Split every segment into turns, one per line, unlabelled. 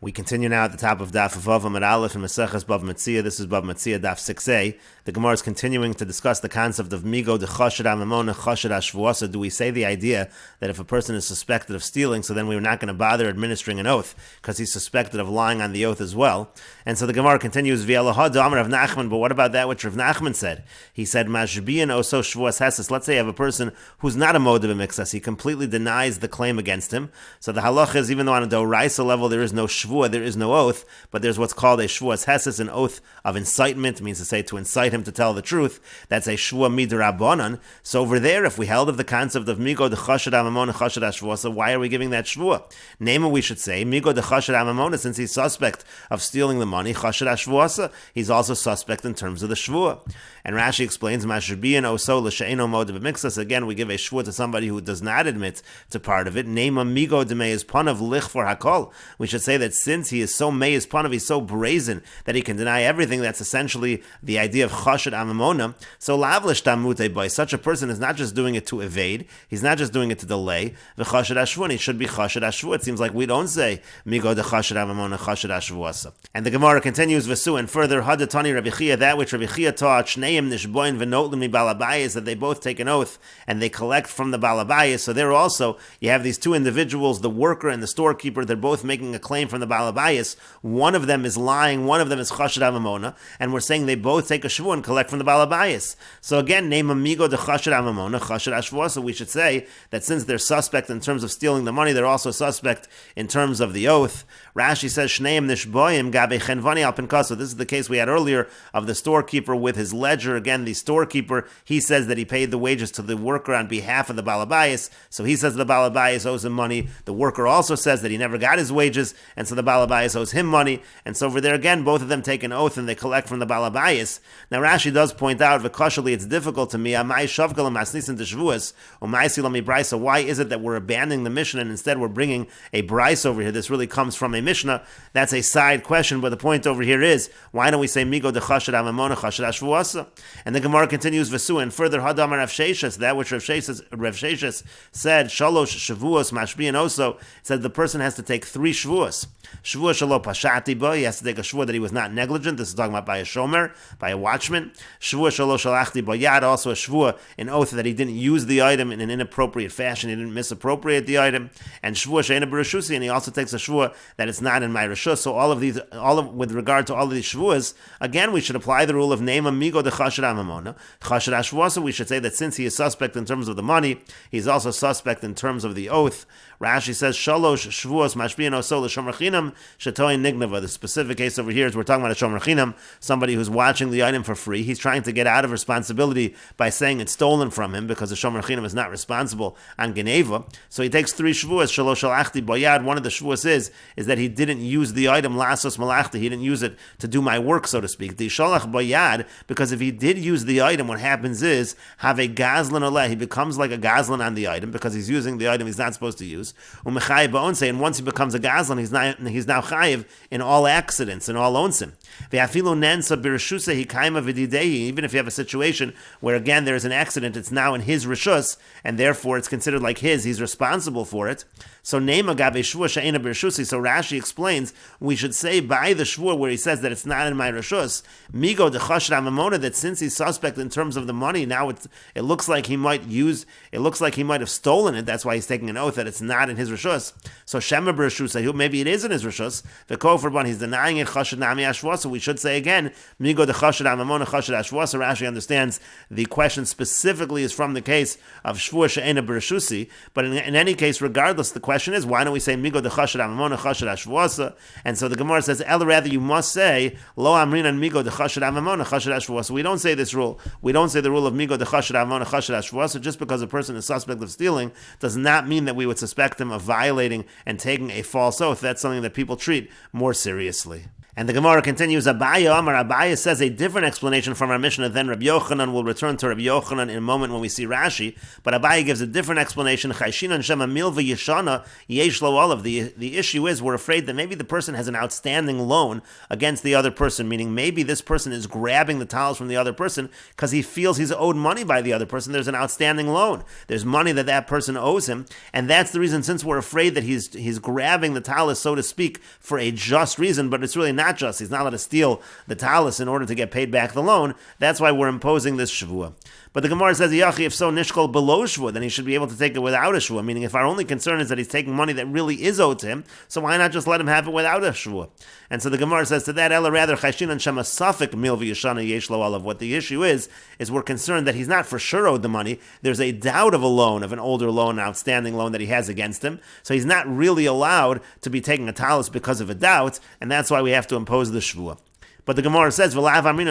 We continue now at the top of Daf Bava Metzia Daf and Meseches Bava Metzia. This is Bava Metzia Daf 6a. The Gemara is continuing to discuss the concept of migo de chashad amamona chashad ashvuasa. Do we say the idea that if a person is suspected of stealing, so then we're not going to bother administering an oath because he's suspected of lying on the oath as well? And so the Gemara continues via lahad amar Rav Nachman. But what about that which Rav Nachman said? He said mashbiyan oso shvuas heses. Let's say you have a person who's not a moda b'mixas. He completely denies the claim against him. So the halacha is, even though on a doraisa level there is no shvua, there is no oath, but there's what's called a shvuas heses, an oath of incitement. It means to say to incite him to tell the truth. That's a shvua midrabanan. So over there, if we held of the concept of migo de chashad amamona chashad ashvuasa, why are we giving that shvua? Namely, we should say migo de chashad amamona, since he's suspect of stealing the money, chashad ashvuasa, he's also suspect in terms of the shvua. And Rashi explains mashabiyan oso l'she'eno moda b'mixas. Again, we give a shvua to somebody who does not admit to part of it. Name a migo de meis panav lich for hakol. We should say that since he is so meis panav, he's so brazen that he can deny everything. That's essentially the idea of chashad amamona. So lavlish tamute boy. Such a person is not just doing it to evade. He's not just doing it to delay. The chashad ashvua. He should be chashad ashvua. It seems like we don't say migo de chashad amamona chashad ashvuasa. And the Gemara continues v'su, and further hadatani Rabbi Chia, that which Rabbi Chia taught shneim nishboin v'notlim mi balabayis, that they both take an oath and they collect from the balabayis. So there also you have these two individuals, the worker and the storekeeper. They're both making a claim from the balabayis. One of them is lying. One of them is chashad amamona, and we're saying they both take a shvua and collect from the balabayis. So again, name amigo de chashad amamona chashad ashvua. So we should say that since they're suspect in terms of stealing the money, they're also suspect in terms of the oath. Rashi says shneim nishboim gabe chenvani al pinkas. So this is the case we had earlier of the storekeeper with his ledger. Again, the storekeeper, he says that he paid the wages to the worker on behalf of the balabayis. So he says the balabayis owes him money. The worker also says that he never got his wages, and so the balabayis owes him money. And so over there again, both of them take an oath and they collect from the balabayis. Now Rashi does point out, v'koshali, it's difficult to me. Why is it that we're abandoning the Mishnah and instead we're bringing a Bryce over here? This really comes from a Mishnah. That's a side question, but the point over here is, why don't we say migo de chashad amamona chashad ashvuasa? And the Gemara continues v'su, and further hadamar Rav Sheshes, that which Rav Sheshes said, shalosh shavuos mashbiyan oso, said the person has to take 3 shvuos. Shvua shalo pashati bo, he has to take a shvua that he was not negligent. This is talking about by a shomer, by a watchman. Shvua shalo shalachti bo yad, also a shvua, an oath that he didn't use the item in an inappropriate fashion, he didn't misappropriate the item. And shvua she'ena b'reshusi, and he also takes a shvua that it's not in my reshus. So with regard to all of these shvuas, again we should apply the rule of name amigo de chashad amamona chashad ashvuasa. We should say that since he is suspect in terms of the money, he's also suspect in terms of the oath. Rashi says shalosh shvuos mashbiyan oso l'shomer chinam shetoin nignava. The specific case over here is we're talking about a shomer chinam, somebody who's watching the item for free. He's trying to get out of responsibility by saying it's stolen from him because the shomer chinam is not responsible on geneva. So he takes 3 shvuos. Shalosh shalachti boyad. One of the shvuos is that he didn't use the item lasos malachti. He didn't use it to do my work, so to speak. The shalach boyad, because if he did use the item, what happens is have a gazlan oleh. He becomes like a gazlan on the item because he's using the item he's not supposed to use. And once he becomes a gazlan, he's now chayiv in all accidents, in all onsim. Even if you have a situation where again there is an accident, it's now in his reshus, and therefore it's considered like he's responsible for it. So name agabe shvua she'ena b'reshusi. So Rashi explains we should say by the shvua where he says that it's not in my reshus, migo de chashad amamona, that since he's suspect in terms of the money, now it looks like he might have stolen it. That's why he's taking an oath that it's not in his reshus. So shema b'reshusa, maybe it is in his reshus. The kofer he's denying it chashad nami ashvua. So we should say again migo de chashad amamona chashad ashvua. So Rashi understands the question specifically is from the case of shvua she'ena b'reshusi. But in any case, regardless, the question is, why don't we say migo de chashad amamona chashad ashvuasa? And so the Gemara says, rather you must say lo amrinan migo de chashad amamona chashad ashvuasa. We don't say this rule. We don't say the rule of migo de chashad amamona chashad ashvuasa. Just because a person is suspect of stealing does not mean that we would suspect him of violating and taking a false oath. That's something that people treat more seriously. And the Gemara continues, Abaye says a different explanation from our Mishnah than Rabbi Yochanan. We'll return to Rabbi Yochanan in a moment when we see Rashi, but Abaye gives a different explanation. The issue is we're afraid that maybe the person has an outstanding loan against the other person, meaning maybe this person is grabbing the talis from the other person because he feels he's owed money by the other person. There's an outstanding loan. There's money that person owes him, and that's the reason, since we're afraid that he's grabbing the talis, so to speak, for a just reason, but it's really not just. He's not allowed to steal the talis in order to get paid back the loan. That's why we're imposing this shvua. But the Gemara says, if so, nishkol below shvua, then he should be able to take it without a shvua, meaning if our only concern is that he's taking money that really is owed to him, so why not just let him have it without a shvua? And so the Gemara says to that, ella rather, chayshin and shema safik mil v'yashana yesh lo olav. What the issue is we're concerned that he's not for sure owed the money. There's a doubt of a loan, of an older loan, an outstanding loan that he has against him. So he's not really allowed to be taking a talis because of a doubt, and that's why we have to impose the shvua. But the Gemara says, why don't we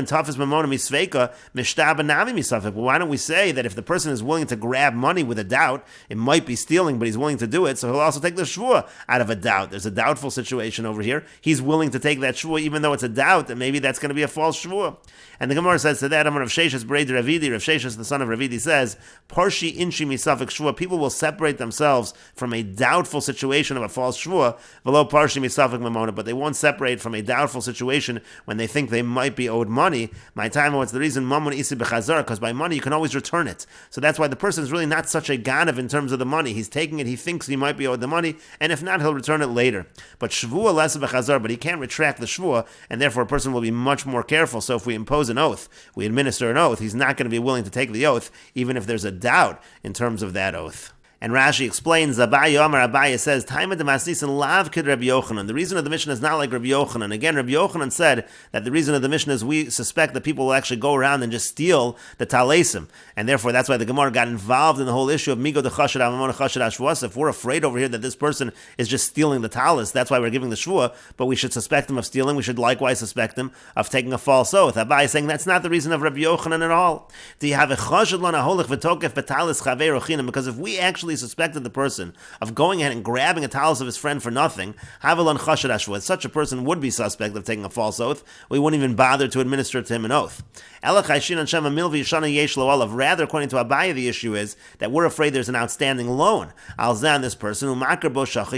say that if the person is willing to grab money with a doubt, it might be stealing, but he's willing to do it, so he'll also take the shvua out of a doubt. There's a doubtful situation over here. He's willing to take that shvua, even though it's a doubt that maybe that's going to be a false shvua. And the Gemara says to that, Rav Sheshes Brei Ravidi, Rav Sheshes, the son of Ravidi, says, Parshi inshi misafik shvua. People will separate themselves from a doubtful situation of a false shvua, below parshi misafik mamona, but they won't separate from a doubtful situation when they think they might be owed money. My time, what's the reason? Mamun isi b'chazar, because by money you can always return it. So that's why the person is really not such a ganav in terms of the money. He's taking it, he thinks he might be owed the money, and if not, he'll return it later. But shvua less b'chazar, but he can't retract the shvua, and therefore a person will be much more careful. So if we impose an oath, we administer an oath, he's not going to be willing to take the oath, even if there's a doubt in terms of that oath. And Rashi explains, Abaye says, Taima de Masnisin lav kid Rabbi Yochanan. The reason of the Mishnah is not like Rabbi Yochanan. Again, Rabbi Yochanan said that the reason of the Mishnah is we suspect that people will actually go around and just steal the talesim. And therefore, that's why the Gemara got involved in the whole issue of Migo de Chashad Amamon Chashad Ashvuas. If we're afraid over here that this person is just stealing the talis, that's why we're giving the shvua, but we should suspect him of stealing. We should likewise suspect him of taking a false oath. Abaye is saying that's not the reason of Rabbi Yochanan at all. Do you have a Chashad Lana Holich V'tokef Betalis Chavei Rochinam? Because if we actually suspected the person of going ahead and grabbing a talis of his friend for nothing, Havilan Chashad Ashvuas, such a person would be suspect of taking a false oath. We wouldn't even bother to administer to him an oth. Rather, according to Abaye, the issue is that we're afraid there's an outstanding loan. Alzan, this person, he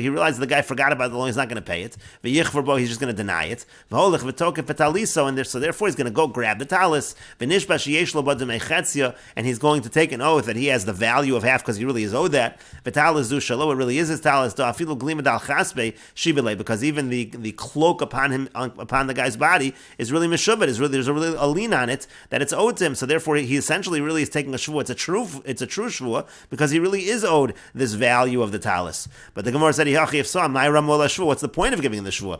realized the guy forgot about the loan, he's not going to pay it. He's just going to deny it. And so therefore he's going to go grab the talis. And he's going to take an oath that he has the value of half because he really is owed that. It really is his talis. Because even the cloak upon him, upon the guy's body, is really meshubed. There's a really a lien on it that it's owed to him. So therefore, he essentially really is taking a shvua. It's a true shvua because he really is owed this value of the talis. But the Gemara said, "If so, what's the point of giving him the shvua?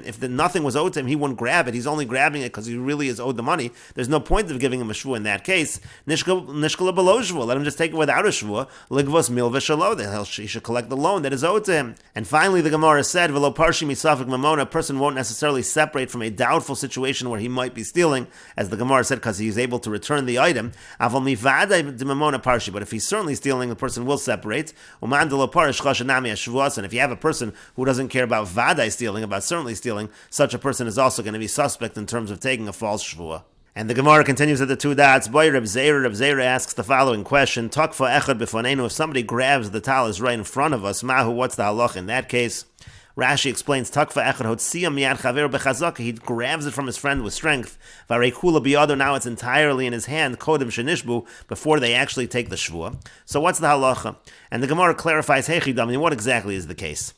If nothing was owed to him, he wouldn't grab it. He's only grabbing it because he really is owed the money. There's no point of giving him a shvua in that case. Nishkala below shvua. Let him just take it without a shvua. Ligvos mil v'shalo. Then he should collect the loan that is owed to him." And finally, the Gemara said, "V'lo parshi misafik mamona." A person won't necessarily separate from a doubtful situation where he might be stealing, as the Gemara said, because he's able to return the item. But if he's certainly stealing, the person will separate. And if you have a person who doesn't care about vadai stealing, about certainly stealing, such a person is also going to be suspect in terms of taking a false shvua. And the Gemara continues at the two dots. Boy, Reb Zeira asks the following question: Takfa echad b'fonenu. If somebody grabs the talis right in front of us, mahu, what's the halach in that case? Rashi explains, Takfa echad hotzia miyad chaver bechazaka. He grabs it from his friend with strength. Vareikula biyado. Now it's entirely in his hand. Kodem shenishbu, before they actually take the shvua. So what's the halacha? And the Gemara clarifies, Hechidam, what exactly is the case?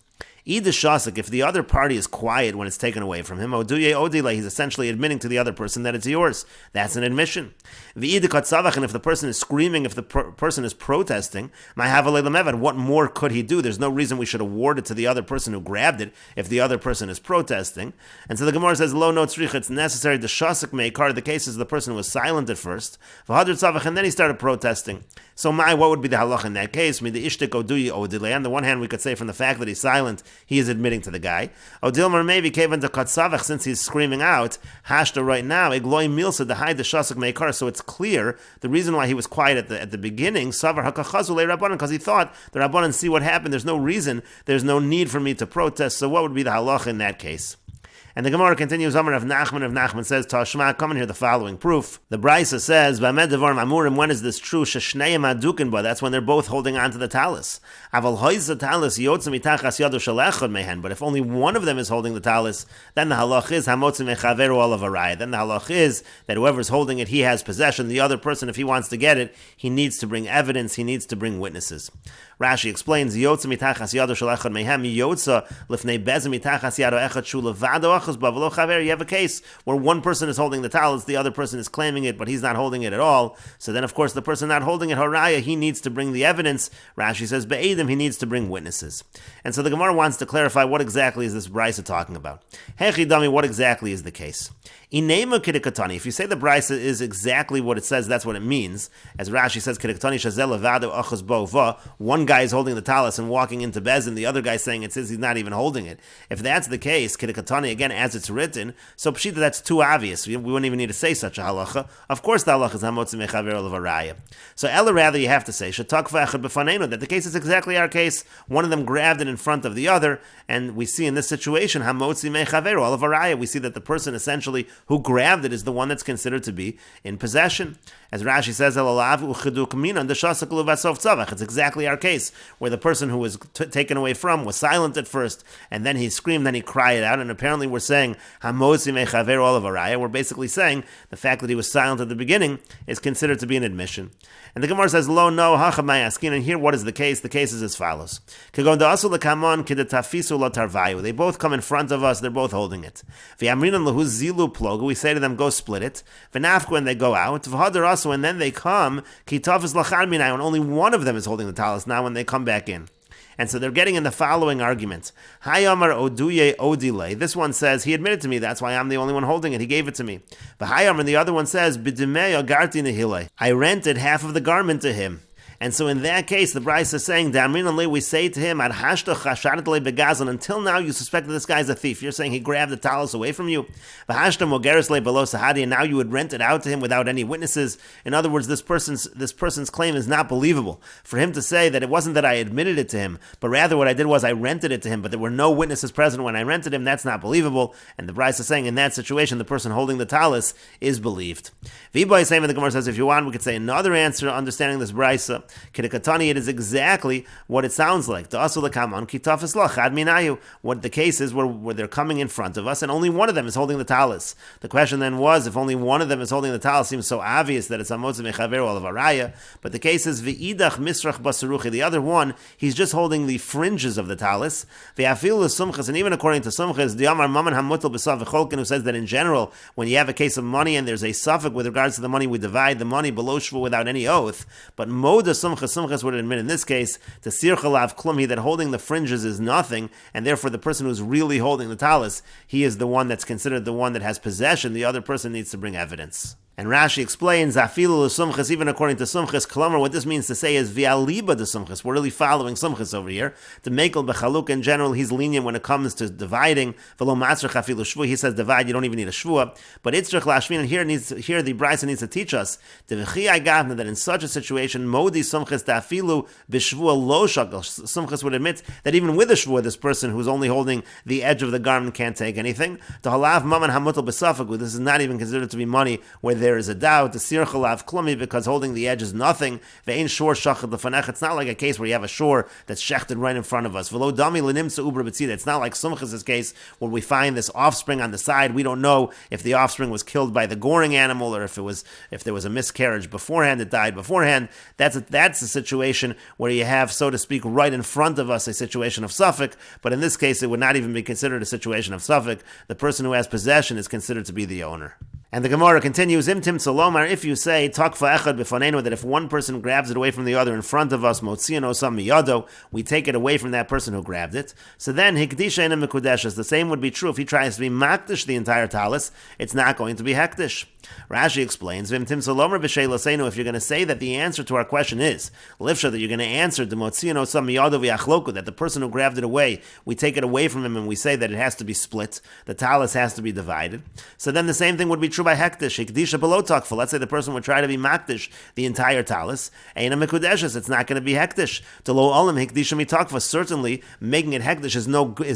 If the other party is quiet when it's taken away from him, he's essentially admitting to the other person that it's yours. That's an admission. And if the person is screaming, if the person is protesting, what more could he do? There's no reason we should award it to the other person who grabbed it if the other person is protesting. And so the Gemara says, lo no tzrich, it's necessary. The shasik meikar, the case is the person was silent at first, and then he started protesting. So what would be the halach in that case? On the one hand, we could say from the fact that he's silent, he is admitting to the guy. Odilmar maybe Kevan de Katsavach, since he's screaming out, Hashta right now, Egloy Milsa the hide the Shasuk Meikar, so it's clear the reason why he was quiet at the beginning, Savar Hakachazule Rabbanan, because he thought the Rabbanan see what happened, there's no reason, there's no need for me to protest, so what would be the halacha in that case? And the Gemara continues, Amar of Nachman says, Tashma, come and hear the following proof. The Brisa says, Ba'med Devarim Amurim, when is this true? Sheshneim Adukin Ba, that's when they're both holding on to the talis. Aval Hoiza Talis Yotzim Mitachas Yadu Shalechad Mehen, but if only one of them is holding the talis, then the halach is Hamotzim Mechaveru Olav Araya. Then the halach is that whoever's holding it, he has possession. The other person, if he wants to get it, he needs to bring evidence, he needs to bring witnesses. Rashi explains, Yotza Mitachas Yadu Shalechad Mehem, Yotza Lifnei Bezim Mitachas Yadu Echad Shu Levado. You have a case where one person is holding the talis, the other person is claiming it, but he's not holding it at all. So then, of course, the person not holding it, haraya, he needs to bring the evidence. Rashi says, be'edim, he needs to bring witnesses. And so the Gemara wants to clarify what exactly is this brisa talking about. Hechi dami, what exactly is the case? Inema kidikatani. If you say the brisa is exactly what it says, that's what it means. As Rashi says, kidikatani shazel levado achas bova. One guy is holding the talis and walking into bezin, the other guy saying it says he's not even holding it. If that's the case, kidikatani, again, as it's written, so pshita, that's too obvious. We wouldn't even need to say such a halacha. Of course the halacha is hamotzi mechaver olav araya. So ella, rather you have to say shetakva echad b'fanenu, that the case is exactly our case. One of them grabbed it in front of the other, and we see in this situation hamotzi mechaver olav araya. We see that the person essentially who grabbed it is the one that's considered to be in possession. As Rashi says, it's exactly our case, where the person who was taken away from was silent at first, and then he screamed, then he cried out, and apparently we're saying, we're basically saying the fact that he was silent at the beginning is considered to be an admission. And the Gemara says, Lo no hachamay, and here what is the case? The case is as follows. They both come in front of us, they're both holding it. We say to them, go split it. And they go out. And then they come, when only one of them is holding the talis now when they come back in. And so they're getting in the following argument. Hayamar oduye odile. This one says, he admitted to me, that's why I'm the only one holding it. He gave it to me. But Hayamar, and the other one says, Bidimei garti nehile. I rented half of the garment to him. And so in that case, the Brisa is saying, we say to him, until now you suspect that this guy's a thief. You're saying he grabbed the talis away from you. And now you would rent it out to him without any witnesses. In other words, this person's claim is not believable. For him to say that it wasn't that I admitted it to him, but rather what I did was I rented it to him, but there were no witnesses present when I rented him, that's not believable. And the Brisa is saying in that situation, the person holding the talis is believed. Viboy saying, the Gemara says, if you want, we could say another answer understanding this Brisa. Kidikatani, it is exactly what it sounds like. What the case is where they're coming in front of us and only one of them is holding the talis. The question then was, if only one of them is holding the talis, seems so obvious that it's Hamotzi Mechaver Olav Araya. But the case is V'idach Misrach Basaruchi. The other one, he's just holding the fringes of the talis. V'afil Sumchas, and even according to Sumchas, Diamar Maman Hamutal B'Sav V'Cholkin, who says that in general, when you have a case of money and there's a suffix with regards to the money, we divide the money below shvu without any oath. But Moda Sumchas would admit in this case to Sir Chalav Klumi that holding the fringes is nothing, and therefore the person who's really holding the talis, he is the one that's considered the one that has possession. The other person needs to bring evidence. And Rashi explains, Afilu l'sumchas, even according to Sumchas, Klamar, what this means to say is V'aliba de Sumchas. We're really following Sumchas over here. The Mekel B'chaluk, in general, he's lenient when it comes to dividing. V'lo matzrach afilu shvua, he says divide, you don't even need a shvua. But Itzrach lashmin, and here the Brisa needs to teach us, that in such a situation, Modi Sumchas Ta'afilu b'shvua lo shakal. Sumchas would admit that even with a shvua, this person who's only holding the edge of the garment can't take anything. To halav maman hamutal b'safak, this is not even considered to be money where there is a doubt, the sir chalav klumi, because holding the edge is nothing. Ve'ein shor shachad lefanech. It's not like a case where you have a shore that's shechted right in front of us. V'lo dami lenimsa ubra b'tzida. It's not like Sumchas' case where we find this offspring on the side. We don't know if the offspring was killed by the goring animal or if there was a miscarriage beforehand, it died beforehand. That's a situation where you have, so to speak, right in front of us a situation of suffix. But in this case, it would not even be considered a situation of suffix. The person who has possession is considered to be the owner. And the Gemara continues, Im Tim Salomar, if you say, Takfa Echad B'fanenu, that if one person grabs it away from the other in front of us, Motziano Sam Miyado, we take it away from that person who grabbed it. So then, Hikdisha Ena Mekudeshes, the same would be true if he tries to be Makdish the entire talis, it's not going to be Hekdish. Rashi explains, Vim Tim Salomar B'Sheilosenu, if you're going to say that the answer to our question is, Lifsha, that you're going to answer, Motziano Sam Miyado V'Achloku, that the person who grabbed it away, we take it away from him and we say that it has to be split, the talis has to be divided. So then the same thing would be true by Hekdish. Hikdisha below takfa. Let's say the person would try to be makdish the entire talis. Eina mekudeshes. It's not going to be hekdish. To lo olam hikdisha mitakfa. Certainly, making it hekdish is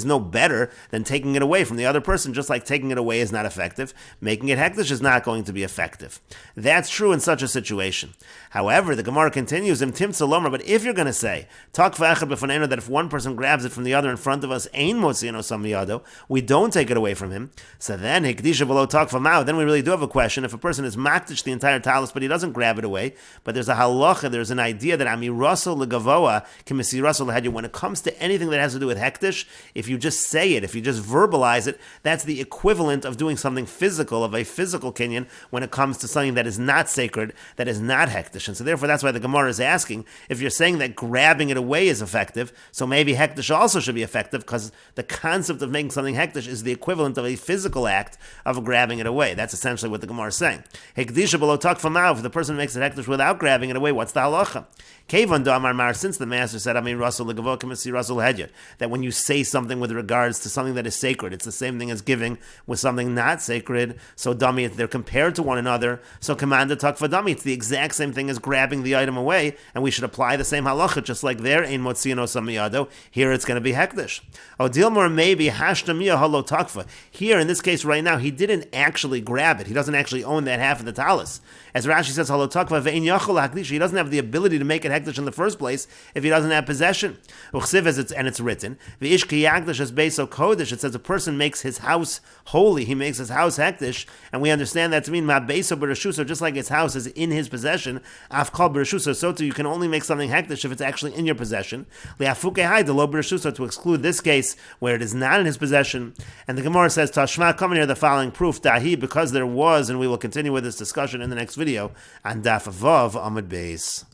no better than taking it away from the other person. Just like taking it away is not effective, making it hekdish is not going to be effective. That's true in such a situation. However, the Gemara continues, Im tim tzalomer, but if you're going to say, takfa echad b'fanenu, that if one person grabs it from the other in front of us, ein motziano sam miyado, we don't take it away from him. So then, hikdisha below takfa mao, then we really do have a question. If a person is makdish the entire talis, but he doesn't grab it away, but there's a halacha, there's an idea that amirasol legavoa kimisirasol lehadyu. When it comes to anything that has to do with hektish, if you just say it, if you just verbalize it, that's the equivalent of doing something physical, of a physical kinyan, when it comes to something that is not sacred, that is not hektish. And so therefore that's why the Gemara is asking, if you're saying that grabbing it away is effective, so maybe hektish also should be effective, because the concept of making something hektish is the equivalent of a physical act of grabbing it away. That's essentially what the Gemara is saying. Hekdisha below takfa ma'u, if the person makes it hektish without grabbing it away, what's the halacha? Kevan damar mar, since the master said, I mean, Rasul legavo kamasi Rasul hedyot, that when you say something with regards to something that is sacred, it's the same thing as giving with something not sacred. So dami, they're compared to one another. So commanda takfa dami, it's the exact same thing as grabbing the item away, and we should apply the same halacha, just like there, ein motzino samiyado. Here it's going to be hektish. Oh, dilmor maybe hashtamiya halo takfa. Here in this case right now, he didn't actually grab it. He doesn't actually own that half of the talis. As Rashi says, halo takva ve'in yachol hakdish. He doesn't have the ability to make it hektish in the first place if he doesn't have possession. And it's written, v'ish ki yakdish as beiso kodesh. It says a person makes his house holy. He makes his house hektish, and we understand that to mean ma beiso b'reshuso, just like his house is in his possession. Af kol b'reshuso, so too you can only make something hektish if it's actually in your possession. Li'afuke hai de lo b'reshuso, to exclude this case where it is not in his possession. And the Gemara says, Tashma, come here the following proof, dahi, because there was, and we will continue with this discussion in the next video on Daf Vav Amud Beis.